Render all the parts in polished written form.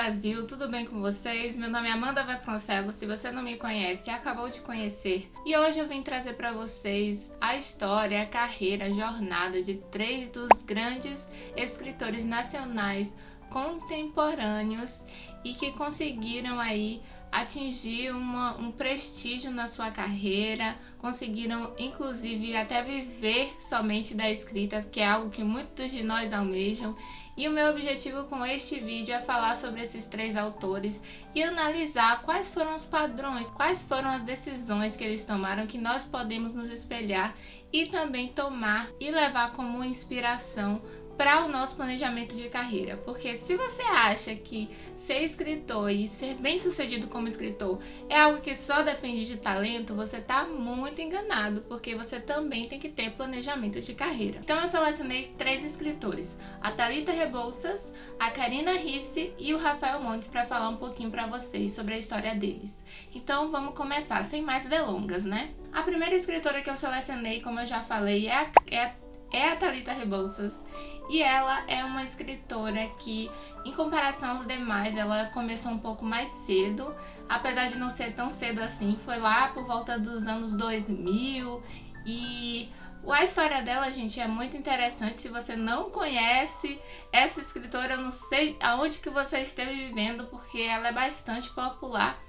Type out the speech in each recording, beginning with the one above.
Brasil, tudo bem com vocês? Meu nome é Amanda Vasconcelos, se você não me conhece, acabou de conhecer. E hoje eu vim trazer para vocês a história, a carreira, a jornada de 3 dos grandes escritores nacionais contemporâneos e que conseguiram aí atingir um prestígio na sua carreira, conseguiram inclusive até viver somente da escrita, que é algo que muitos de nós almejam. E o meu objetivo com este vídeo é falar sobre esses 3 autores e analisar quais foram os padrões, quais foram as decisões que eles tomaram que nós podemos nos espelhar e também tomar e levar como inspiração para o nosso planejamento de carreira. Porque se você acha que ser escritor e ser bem sucedido como escritor é algo que só depende de talento, você está muito enganado, porque você também tem que ter planejamento de carreira. Então eu selecionei 3 escritores, a Thalita Rebouças, a Karina Risse e o Rafael Montes, para falar um pouquinho para vocês sobre a história deles. Então vamos começar, sem mais delongas, né? A primeira escritora que eu selecionei, como eu já falei, é a Thalita Rebouças. E ela é uma escritora que, em comparação aos demais, ela começou um pouco mais cedo, apesar de não ser tão cedo assim, foi lá por volta dos anos 2000, e a história dela, gente, é muito interessante. Se você não conhece essa escritora, eu não sei aonde que você esteve vivendo, porque ela é bastante popular.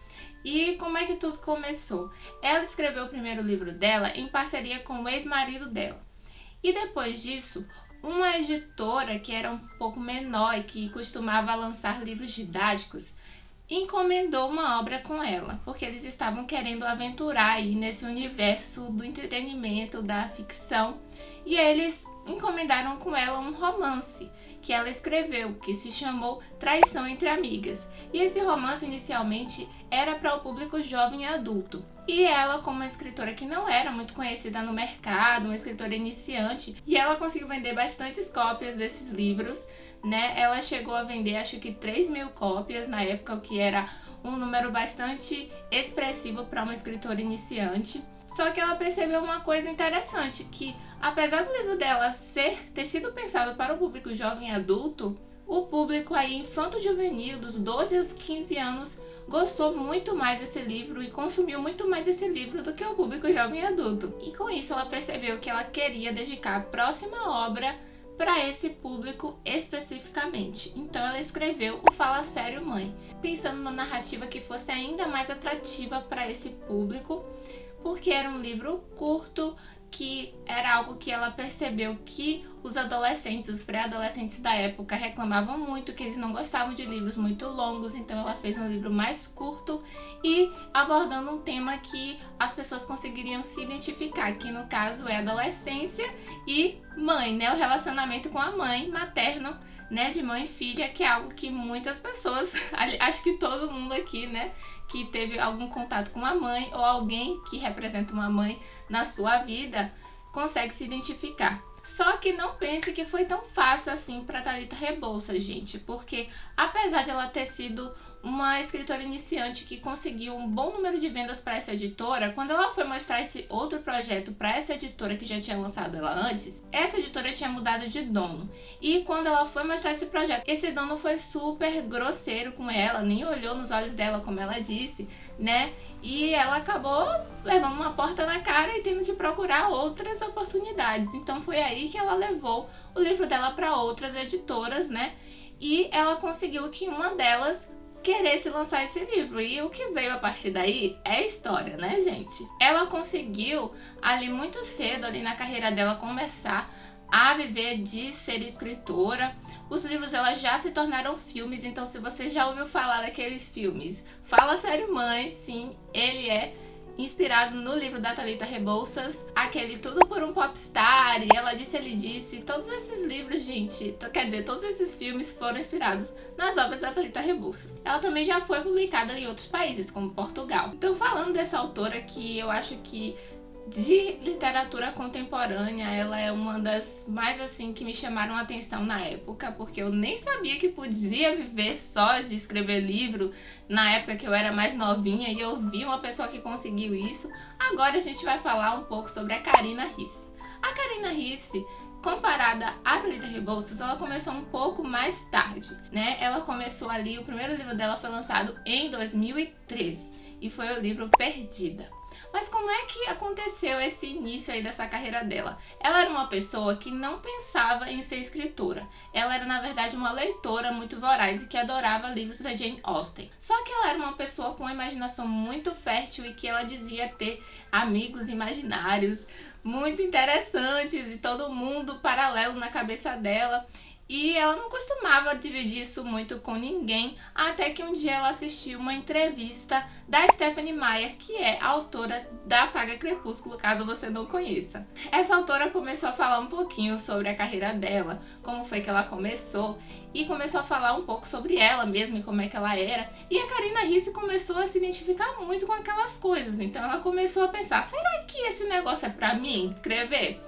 E como é que tudo começou? Ela escreveu o primeiro livro dela em parceria com o ex-marido dela. E depois disso, uma editora que era um pouco menor e que costumava lançar livros didáticos, encomendou uma obra com ela, porque eles estavam querendo aventurar aí nesse universo do entretenimento, da ficção, e eles encomendaram com ela um romance que ela escreveu, que se chamou Traição entre Amigas. E esse romance inicialmente era para o público jovem e adulto. E ela, como uma escritora que não era muito conhecida no mercado, uma escritora iniciante, e ela conseguiu vender bastantes cópias desses livros, né? Ela chegou a vender acho que 3.000 cópias na época, o que era um número bastante expressivo para uma escritora iniciante. Só que ela percebeu uma coisa interessante, que apesar do livro dela ter sido pensado para o público jovem e adulto, o público aí infanto-juvenil, dos 12 aos 15 anos, gostou muito mais desse livro e consumiu muito mais esse livro do que o público jovem e adulto. E com isso ela percebeu que ela queria dedicar a próxima obra para esse público especificamente. Então ela escreveu o Fala Sério Mãe, pensando numa narrativa que fosse ainda mais atrativa para esse público, porque era um livro curto, que era algo que ela percebeu que os adolescentes, os pré-adolescentes da época reclamavam muito, que eles não gostavam de livros muito longos, então ela fez um livro mais curto e abordando um tema que as pessoas conseguiriam se identificar, que no caso é adolescência e mãe, né? O relacionamento com a mãe, materno, né? De mãe e filha, que é algo que muitas pessoas, acho que todo mundo aqui, né? Que teve algum contato com uma mãe ou alguém que representa uma mãe na sua vida, consegue se identificar. Só que não pense que foi tão fácil assim para Thalita Rebouças, gente, porque apesar de ela ter sido uma escritora iniciante que conseguiu um bom número de vendas para essa editora, quando ela foi mostrar esse outro projeto para essa editora que já tinha lançado ela antes, essa editora tinha mudado de dono. E quando ela foi mostrar esse projeto, esse dono foi super grosseiro com ela, nem olhou nos olhos dela, como ela disse, né? E ela acabou levando uma porta na cara e tendo que procurar outras oportunidades. Então foi aí que ela levou o livro dela para outras editoras, né? E ela conseguiu que uma delas queresse lançar esse livro. E o que veio a partir daí é história, né, gente? Ela conseguiu ali muito cedo, ali na carreira dela, começar a viver de ser escritora. Os livros dela já se tornaram filmes, então se você já ouviu falar daqueles filmes Fala Sério Mãe, sim, ele é inspirado no livro da Thalita Rebouças, aquele Tudo por um Popstar, e Ela Disse, Ele Disse. Todos esses livros, gente, quer dizer, todos esses filmes foram inspirados nas obras da Thalita Rebouças. Ela também já foi publicada em outros países, como Portugal. Então, falando dessa autora, que eu acho que de literatura contemporânea, ela é uma das mais assim que me chamaram a atenção na época, porque eu nem sabia que podia viver só de escrever livro na época que eu era mais novinha, e eu vi uma pessoa que conseguiu isso. Agora a gente vai falar um pouco sobre a Karina Risse. A Karina Risse Comparada a Thalita Rebouças, ela começou um pouco mais tarde, né? Ela começou ali, o primeiro livro dela foi lançado em 2013 e foi o livro Perdida. Mas como é que aconteceu esse início aí dessa carreira dela? Ela era uma pessoa que não pensava em ser escritora. Ela era, na verdade, uma leitora muito voraz e que adorava livros da Jane Austen. Só que ela era uma pessoa com uma imaginação muito fértil e que ela dizia ter amigos imaginários muito interessantes e todo mundo paralelo na cabeça dela. E ela não costumava dividir isso muito com ninguém, até que um dia ela assistiu uma entrevista da Stephenie Meyer, que é a autora da saga Crepúsculo, caso você não conheça. Essa autora começou a falar um pouquinho sobre a carreira dela, como foi que ela começou, e começou a falar um pouco sobre ela mesma e como é que ela era. E a Karina Ricci começou a se identificar muito com aquelas coisas, então ela começou a pensar, será que esse negócio é pra mim, escrever?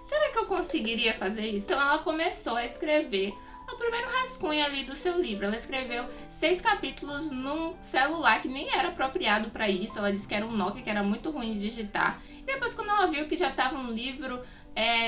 Será que eu conseguiria fazer isso? Então ela começou a escrever o primeiro rascunho ali do seu livro. Ela escreveu 6 capítulos num celular que nem era apropriado para isso. Ela disse que era um Nokia, que era muito ruim de digitar. E depois, quando ela viu que já estava um livro,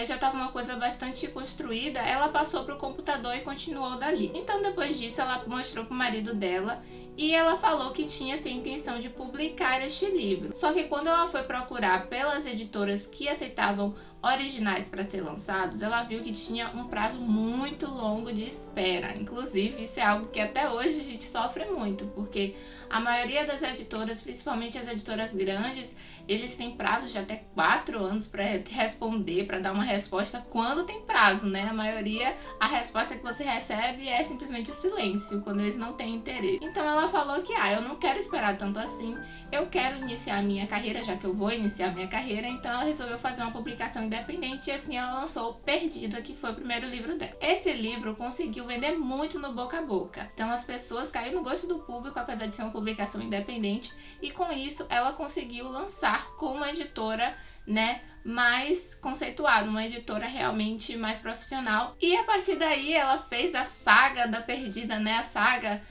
já estava uma coisa bastante construída, ela passou para o computador e continuou dali. Então, depois disso, ela mostrou para o marido dela e ela falou que tinha essa intenção de publicar este livro. Só que quando ela foi procurar pelas editoras que aceitavam originais para ser lançados, ela viu que tinha um prazo muito longo de espera. Inclusive, isso é algo que até hoje a gente sofre muito, porque a maioria das editoras, principalmente as editoras grandes, eles têm prazo de até 4 anos para responder, para dar uma resposta quando tem prazo, né? A maioria, a resposta que você recebe é simplesmente o silêncio, quando eles não têm interesse. Então ela falou que, eu não quero esperar tanto assim, eu quero iniciar a minha carreira, já que eu vou iniciar a minha carreira, então ela resolveu fazer uma publicação independente e assim ela lançou Perdida, que foi o primeiro livro dela. Esse livro conseguiu vender muito no boca a boca, então as pessoas caíram no gosto do público, apesar de ser uma publicação independente, e com isso ela conseguiu lançar com uma editora, né, mais conceituada, uma editora realmente mais profissional. E a partir daí ela fez a saga da Perdida, né, a saga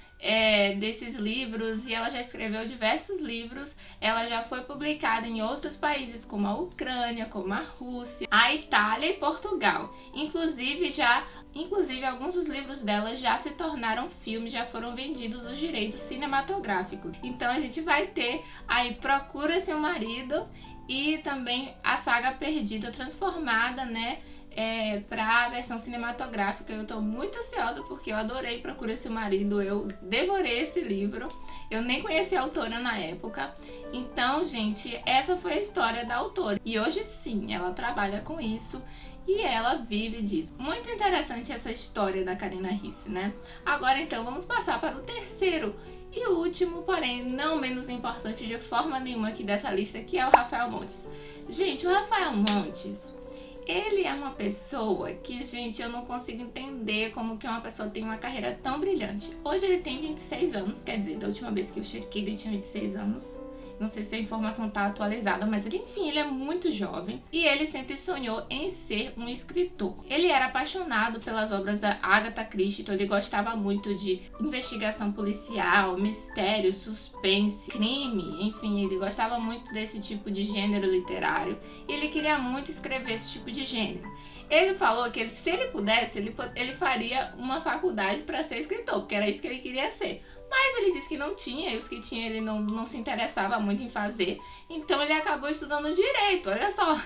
desses livros, e ela já escreveu diversos livros. Ela já foi publicada em outros países como a Ucrânia, como a Rússia, a Itália e Portugal. Inclusive alguns dos livros dela já se tornaram filmes, já foram vendidos os direitos cinematográficos. Então a gente vai ter aí Procura Seu Marido e também a saga Perdida transformada, né, para a versão cinematográfica. Eu tô muito ansiosa porque eu adorei Procura Seu Marido, eu devorei esse livro, eu nem conhecia a autora na época. Então, gente, essa foi a história da autora e hoje sim, ela trabalha com isso e ela vive disso. Muito interessante essa história da Karina Ricci, né? Agora então vamos passar para o terceiro e último, porém não menos importante de forma nenhuma aqui dessa lista, que é o Rafael Montes. Gente, o Rafael Montes, ele é uma pessoa que, gente, eu não consigo entender como que uma pessoa tem uma carreira tão brilhante. Hoje ele tem 26 anos, quer dizer, da última vez que eu chequei ele tinha 26 anos. Não sei se a informação tá atualizada, mas ele é muito jovem e ele sempre sonhou em ser um escritor. Ele era apaixonado pelas obras da Agatha Christie, então ele gostava muito de investigação policial, mistério, suspense, crime, enfim, ele gostava muito desse tipo de gênero literário e ele queria muito escrever esse tipo de gênero. Ele falou que se ele pudesse, ele faria uma faculdade para ser escritor, porque era isso que ele queria ser. Mas ele disse que não tinha, e os que tinha ele não se interessava muito em fazer. Então ele acabou estudando direito, olha só.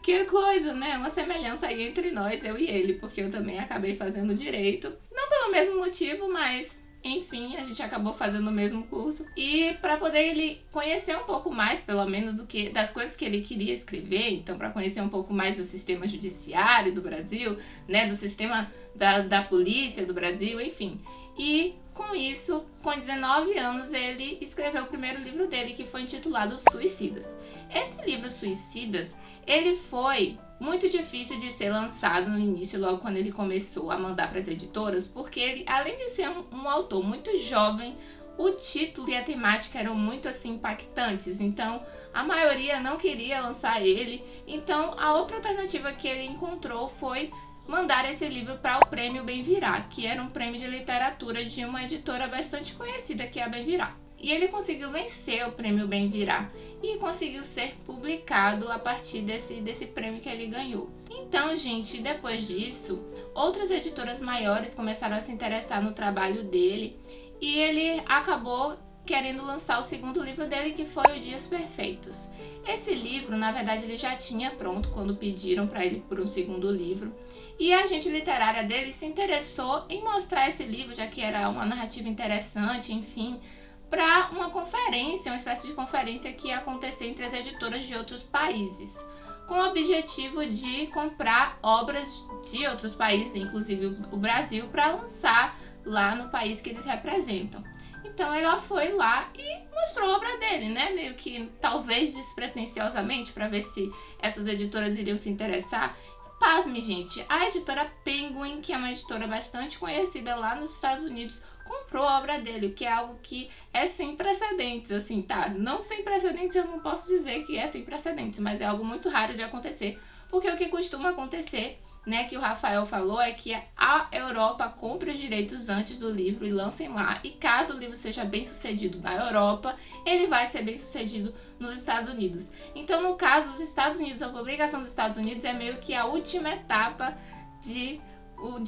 Que coisa, né? Uma semelhança aí entre nós, eu e ele, porque eu também acabei fazendo direito. Não pelo mesmo motivo, mas enfim, a gente acabou fazendo o mesmo curso. E para poder ele conhecer um pouco mais, pelo menos, das coisas que ele queria escrever, então para conhecer um pouco mais do sistema judiciário do Brasil, né, do sistema da polícia do Brasil, enfim. E com isso, com 19 anos, ele escreveu o primeiro livro dele, que foi intitulado Suicidas. Esse livro Suicidas, ele foi muito difícil de ser lançado no início, logo quando ele começou a mandar para as editoras, porque ele, além de ser um autor muito jovem, o título e a temática eram muito assim impactantes, então a maioria não queria lançar ele. Então a outra alternativa que ele encontrou foi mandar esse livro para o Prêmio Bem Virá, que era um prêmio de literatura de uma editora bastante conhecida, que é a Bem Virá. E ele conseguiu vencer o prêmio Bem Virá e conseguiu ser publicado a partir desse prêmio que ele ganhou. Então, gente, depois disso, outras editoras maiores começaram a se interessar no trabalho dele e ele acabou querendo lançar o segundo livro dele, que foi O Dias Perfeitos. Esse livro, na verdade, ele já tinha pronto quando pediram para ele por um segundo livro. E a agente literária dele se interessou em mostrar esse livro, já que era uma narrativa interessante, enfim, para uma conferência, uma espécie de conferência que ia acontecer entre as editoras de outros países, com o objetivo de comprar obras de outros países, inclusive o Brasil, para lançar lá no país que eles representam. Então ela foi lá e mostrou a obra dele, né? Meio que talvez despretensiosamente, para ver se essas editoras iriam se interessar. Pasme, gente, a editora Penguin, que é uma editora bastante conhecida lá nos Estados Unidos, comprou a obra dele, o que é algo que é sem precedentes, assim, tá? Não sem precedentes, eu não posso dizer que é sem precedentes, mas é algo muito raro de acontecer, porque o que costuma acontecer, né, que o Rafael falou, é que a Europa compre os direitos antes do livro e lancem lá, e caso o livro seja bem sucedido na Europa, ele vai ser bem sucedido nos Estados Unidos. Então, no caso, os Estados Unidos, a publicação dos Estados Unidos é meio que a última etapa de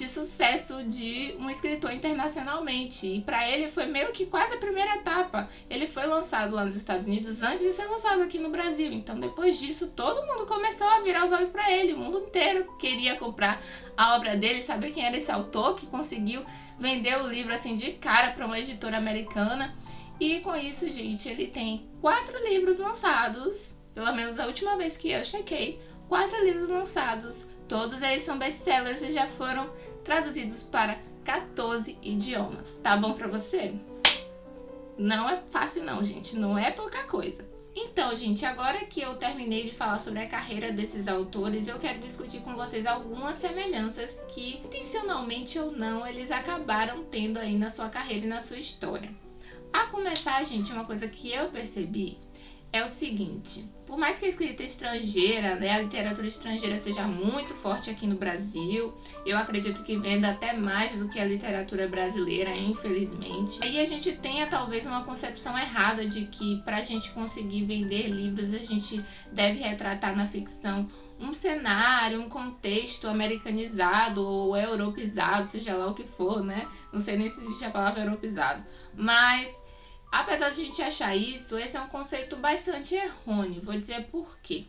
sucesso de um escritor internacionalmente, e para ele foi meio que quase a primeira etapa. Ele foi lançado lá nos Estados Unidos antes de ser lançado aqui no Brasil, então depois disso todo mundo começou a virar os olhos para ele, o mundo inteiro queria comprar a obra dele, saber quem era esse autor que conseguiu vender o livro assim de cara para uma editora americana. E com isso, gente, ele tem 4 livros lançados, pelo menos da última vez que eu chequei, 4 livros lançados. Todos eles são best-sellers e já foram traduzidos para 14 idiomas. Tá bom pra você? Não é fácil não, gente. Não é pouca coisa. Então, gente, agora que eu terminei de falar sobre a carreira desses autores, eu quero discutir com vocês algumas semelhanças que, intencionalmente ou não, eles acabaram tendo aí na sua carreira e na sua história. A começar, gente, uma coisa que eu percebi é o seguinte: por mais que a escrita estrangeira, né, a literatura estrangeira seja muito forte aqui no Brasil, eu acredito que venda até mais do que a literatura brasileira, infelizmente. Aí a gente tenha talvez uma concepção errada de que para a gente conseguir vender livros, a gente deve retratar na ficção um cenário, um contexto americanizado ou europeizado, seja lá o que for, né? Não sei nem se existe a palavra europeizado, mas apesar de a gente achar isso, esse é um conceito bastante errôneo. Vou dizer por quê.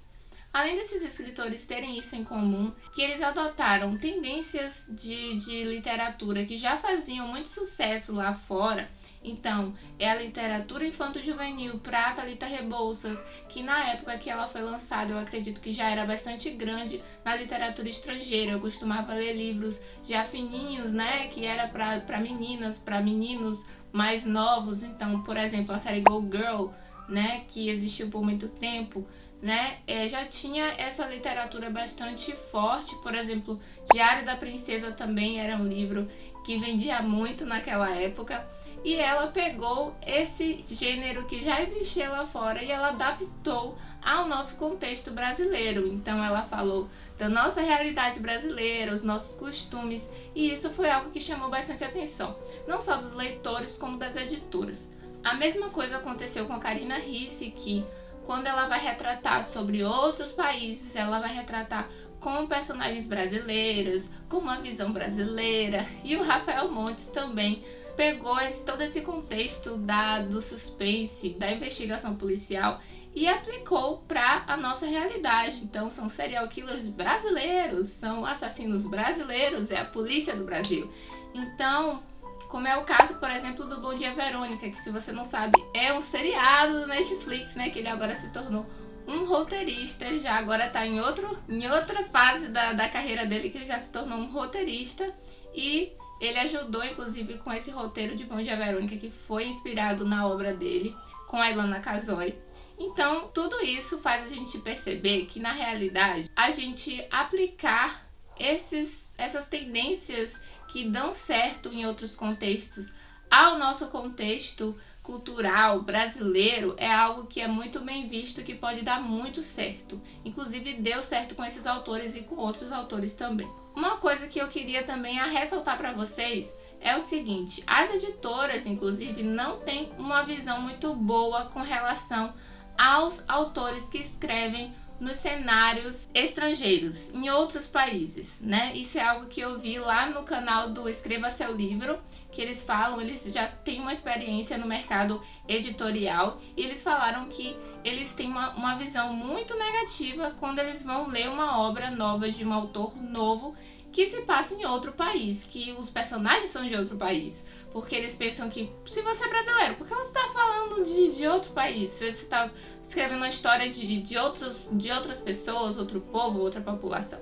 Além desses escritores terem isso em comum, que eles adotaram tendências de literatura que já faziam muito sucesso lá fora. Então, é a literatura infanto-juvenil para Thalita Rebouças, que na época que ela foi lançada, eu acredito que já era bastante grande na literatura estrangeira. Eu costumava ler livros já fininhos, né, que era para meninas, para meninos mais novos. Então, por exemplo, a série Go Girl, né, que existiu por muito tempo, né, já tinha essa literatura bastante forte. Por exemplo, Diário da Princesa também era um livro que vendia muito naquela época, e ela pegou esse gênero que já existia lá fora e ela adaptou ao nosso contexto brasileiro. Então ela falou da nossa realidade brasileira, os nossos costumes, e isso foi algo que chamou bastante atenção, não só dos leitores como das editoras. A mesma coisa aconteceu com a Karina Ricci, que quando ela vai retratar sobre outros países, ela vai retratar com personagens brasileiras, com uma visão brasileira. E o Rafael Montes também pegou todo esse contexto do suspense, da investigação policial e aplicou para a nossa realidade. Então são serial killers brasileiros, são assassinos brasileiros, é a polícia do Brasil. Então, como é o caso, por exemplo, do Bom Dia Verônica, que, se você não sabe, é um seriado do Netflix, né, que ele agora se tornou um roteirista. Ele já agora está em outra fase da carreira dele, que ele já se tornou um roteirista, e ele ajudou, inclusive, com esse roteiro de Bom Dia Verônica, que foi inspirado na obra dele, com a Ilana Casoy. Então, tudo isso faz a gente perceber que, na realidade, a gente aplicar essas tendências que dão certo em outros contextos ao nosso contexto cultural brasileiro é algo que é muito bem visto, que pode dar muito certo. Inclusive deu certo com esses autores e com outros autores também. Uma coisa que eu queria também ressaltar para vocês é o seguinte: as editoras, inclusive, não têm uma visão muito boa com relação aos autores que escrevem nos cenários estrangeiros, em outros países, né? Isso é algo que eu vi lá no canal do Escreva Seu Livro, que eles falam, eles já têm uma experiência no mercado editorial, e eles falaram que eles têm uma visão muito negativa quando eles vão ler uma obra nova de um autor novo que se passa em outro país, que os personagens são de outro país, porque eles pensam que, se você é brasileiro, por que você está falando de outro país? Você está escrevendo uma história de outras pessoas, outro povo, outra população,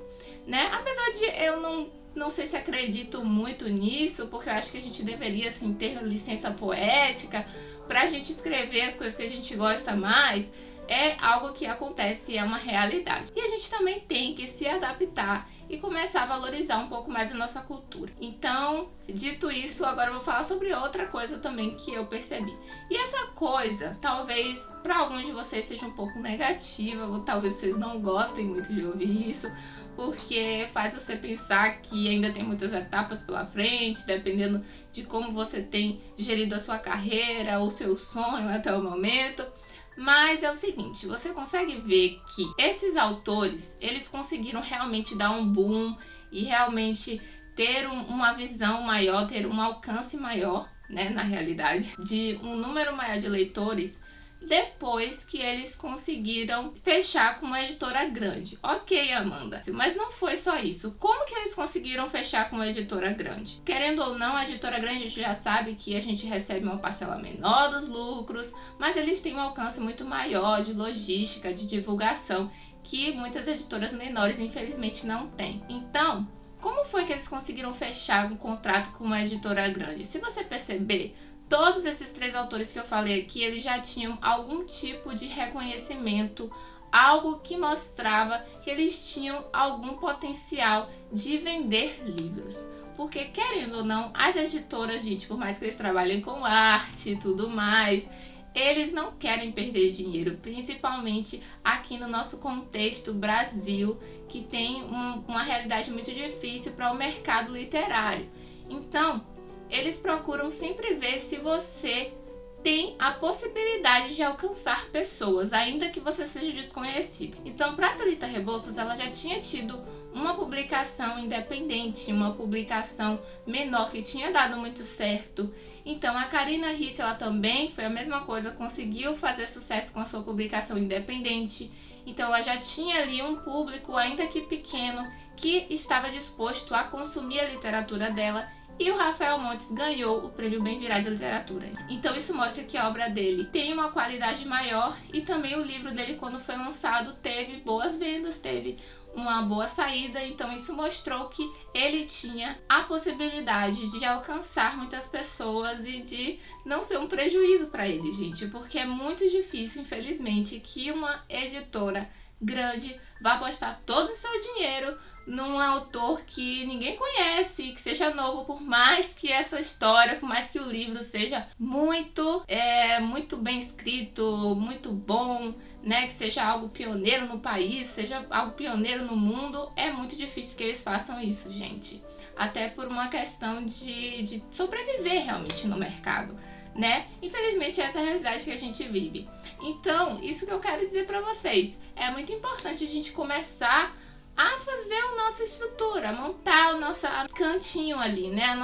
né? Apesar de eu não sei se acredito muito nisso, porque eu acho que a gente deveria, assim, ter licença poética pra gente escrever as coisas que a gente gosta mais. É algo que acontece, é uma realidade. E a gente também tem que se adaptar e começar a valorizar um pouco mais a nossa cultura. Então, dito isso, agora eu vou falar sobre outra coisa também que eu percebi. E essa coisa, talvez para alguns de vocês seja um pouco negativa, ou talvez vocês não gostem muito de ouvir isso, porque faz você pensar que ainda tem muitas etapas pela frente, dependendo de como você tem gerido a sua carreira, o seu sonho até o momento. Mas é o seguinte, você consegue ver que esses autores, eles conseguiram realmente dar um boom e realmente ter uma visão maior, ter um alcance maior, né, na realidade, de um número maior de leitores, depois que eles conseguiram fechar com uma editora grande. Ok, Amanda, mas não foi só isso. Como que eles conseguiram fechar com uma editora grande? Querendo ou não, a editora grande, a gente já sabe que a gente recebe uma parcela menor dos lucros, mas eles têm um alcance muito maior de logística, de divulgação, que muitas editoras menores, infelizmente, não têm. Então, como foi que eles conseguiram fechar um contrato com uma editora grande? Se você perceber, todos esses 3 autores que eu falei aqui, eles já tinham algum tipo de reconhecimento, algo que mostrava que eles tinham algum potencial de vender livros. Porque, querendo ou não, as editoras, gente, por mais que eles trabalhem com arte e tudo mais, eles não querem perder dinheiro, principalmente aqui no nosso contexto Brasil, que tem uma realidade muito difícil para o mercado literário. Então, eles procuram sempre ver se você tem a possibilidade de alcançar pessoas, ainda que você seja desconhecido. Então, para Thalita Rebouças, ela já tinha tido uma publicação independente, uma publicação menor que tinha dado muito certo. Então, a Karina Risse, ela também foi a mesma coisa, conseguiu fazer sucesso com a sua publicação independente. Então, ela já tinha ali um público, ainda que pequeno, que estava disposto a consumir a literatura dela. E o Rafael Montes ganhou o Prêmio Bem Virar de Literatura. Então isso mostra que a obra dele tem uma qualidade maior, e também o livro dele, quando foi lançado, teve boas vendas, teve uma boa saída. Então isso mostrou que ele tinha a possibilidade de alcançar muitas pessoas e de não ser um prejuízo para ele, gente, porque é muito difícil, infelizmente, que uma editora grande vai apostar todo o seu dinheiro num autor que ninguém conhece, que seja novo, por mais que essa história, por mais que o livro seja muito bem escrito, muito bom, né, que seja algo pioneiro no país, seja algo pioneiro no mundo. É muito difícil que eles façam isso, gente, até por uma questão de sobreviver realmente no mercado, né? Infelizmente, essa é a realidade que a gente vive. Então, isso que eu quero dizer para vocês, é muito importante a gente começar a fazer a nossa estrutura, montar o nosso cantinho ali, né?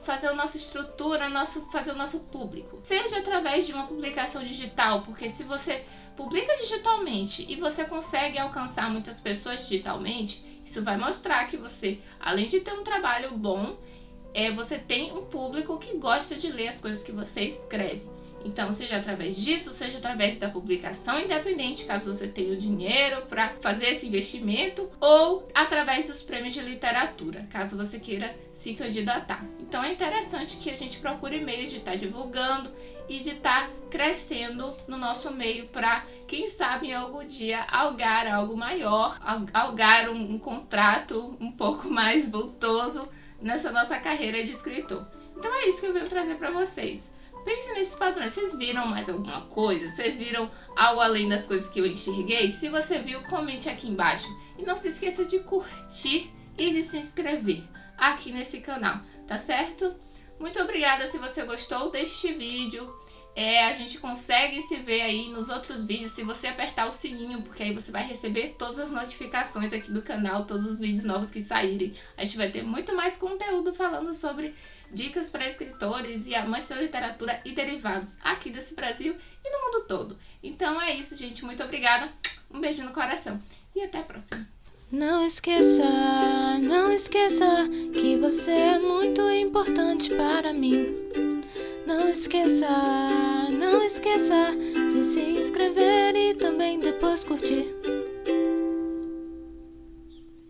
Fazer a nossa estrutura, fazer o nosso público. Seja através de uma publicação digital, porque se você publica digitalmente e você consegue alcançar muitas pessoas digitalmente, isso vai mostrar que você, além de ter um trabalho bom, você tem um público que gosta de ler as coisas que você escreve. Então, seja através disso, seja através da publicação independente, caso você tenha o dinheiro para fazer esse investimento, ou através dos prêmios de literatura, caso você queira se candidatar. Então, é interessante que a gente procure meios de estar divulgando e de estar crescendo no nosso meio para, quem sabe, em algum dia algar algo maior, algar um contrato um pouco mais vultoso nessa nossa carreira de escritor. Então é isso que eu venho trazer para vocês. Pensem nesses padrões. Vocês viram mais alguma coisa? Vocês viram algo além das coisas que eu enxerguei? Se você viu, comente aqui embaixo. E não se esqueça de curtir e de se inscrever aqui nesse canal, tá certo? Muito obrigada se você gostou deste vídeo. A gente consegue se ver aí nos outros vídeos se você apertar o sininho, porque aí você vai receber todas as notificações aqui do canal, todos os vídeos novos que saírem. A gente vai ter muito mais conteúdo falando sobre dicas para escritores e amantes da literatura e derivados aqui desse Brasil e no mundo todo. Então é isso, gente. Muito obrigada. Um beijo no coração e até a próxima. Não esqueça que você é muito importante para mim. Não esqueça de se inscrever e também depois curtir.